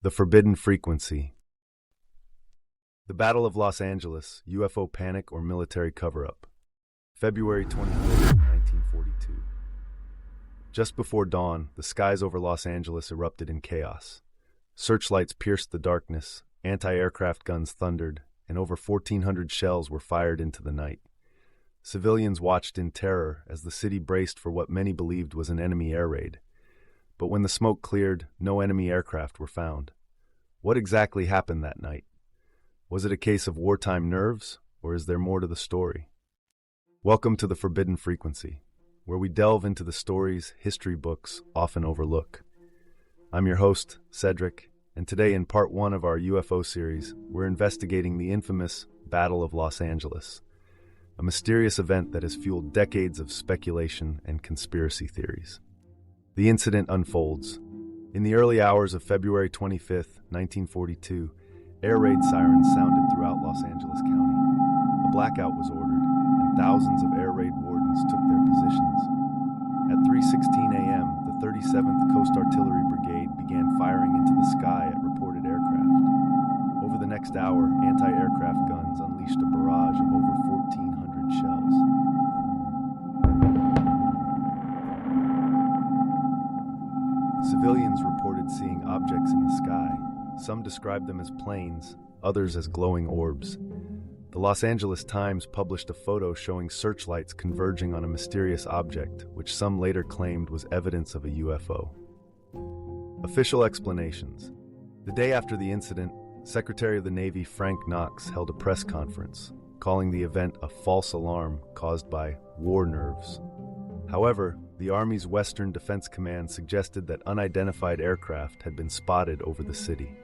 The Forbidden Frequency. The Battle of Los Angeles, UFO Panic or Military Cover-Up. February 25, 1942. Just before dawn, the skies over Los Angeles erupted in chaos. Searchlights pierced the darkness, anti-aircraft guns thundered, and over 1,400 shells were fired into the night. Civilians watched in terror as the city braced for what many believed was an enemy air raid. But when the smoke cleared, no enemy aircraft were found. What exactly happened that night? Was it a case of wartime nerves, or is there more to the story? Welcome to The Forbidden Frequency, where we delve into the stories history books often overlook. I'm your host, Cedric, and today in part 1 of our UFO series, we're investigating the infamous Battle of Los Angeles, a mysterious event that has fueled decades of speculation and conspiracy theories. The incident unfolds. In the early hours of February 25, 1942, air raid sirens sounded throughout Los Angeles County. A blackout was ordered, and thousands of air raid wardens took their positions. At 3:16 a.m., the 37th Coast Artillery Brigade began firing into the sky at reported aircraft. Over the next hour, anti-aircraft guns unleashed a barrage of over 1,400 shells. Civilians reported seeing objects in the sky. Some described them as planes, others as glowing orbs. The Los Angeles Times published a photo showing searchlights converging on a mysterious object, which some later claimed was evidence of a UFO. Official explanations. The day after the incident, Secretary of the Navy Frank Knox held a press conference, calling the event a false alarm caused by war nerves. However, the Army's Western Defense Command suggested that unidentified aircraft had been spotted over the city.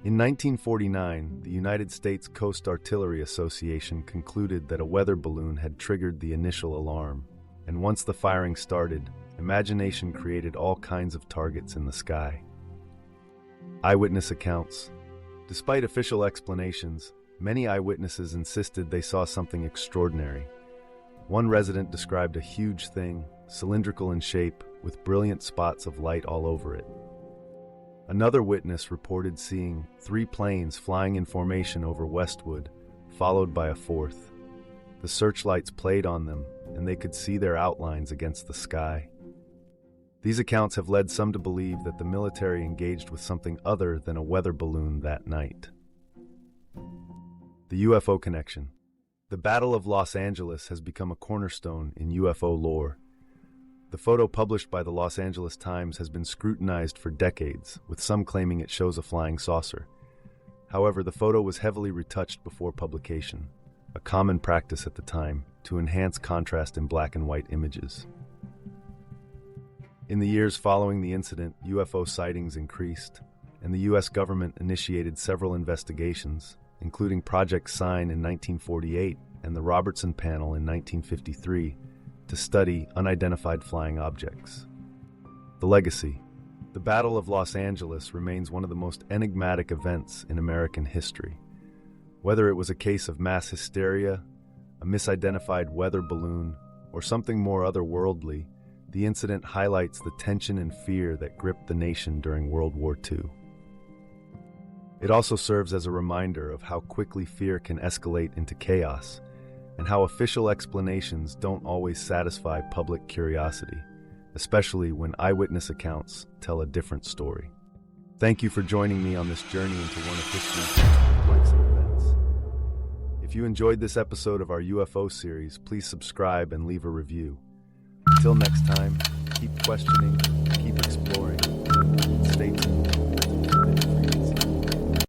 In 1949, the United States Coast Artillery Association concluded that a weather balloon had triggered the initial alarm, and once the firing started, imagination created all kinds of targets in the sky. Eyewitness accounts. Despite official explanations, many eyewitnesses insisted they saw something extraordinary. One resident described a huge thing, cylindrical in shape, with brilliant spots of light all over it. Another witness reported seeing 3 planes flying in formation over Westwood, followed by a 4th. The searchlights played on them, and they could see their outlines against the sky. These accounts have led some to believe that the military engaged with something other than a weather balloon that night. The UFO connection. The Battle of Los Angeles has become a cornerstone in UFO lore. The photo published by the Los Angeles Times has been scrutinized for decades, with some claiming it shows a flying saucer. However, the photo was heavily retouched before publication, a common practice at the time, to enhance contrast in black and white images. In the years following the incident, UFO sightings increased, and the U.S. government initiated several investigations, including Project Sign in 1948 and the Robertson Panel in 1953, to study unidentified flying objects. The legacy. The Battle of Los Angeles remains one of the most enigmatic events in American history. Whether it was a case of mass hysteria, a misidentified weather balloon, or something more otherworldly, the incident highlights the tension and fear that gripped the nation during World War II. It also serves as a reminder of how quickly fear can escalate into chaos, and how official explanations don't always satisfy public curiosity, especially when eyewitness accounts tell a different story. Thank you for joining me on this journey into one of history's most complex events. If you enjoyed this episode of our UFO series, please subscribe and leave a review. Until next time, keep questioning, keep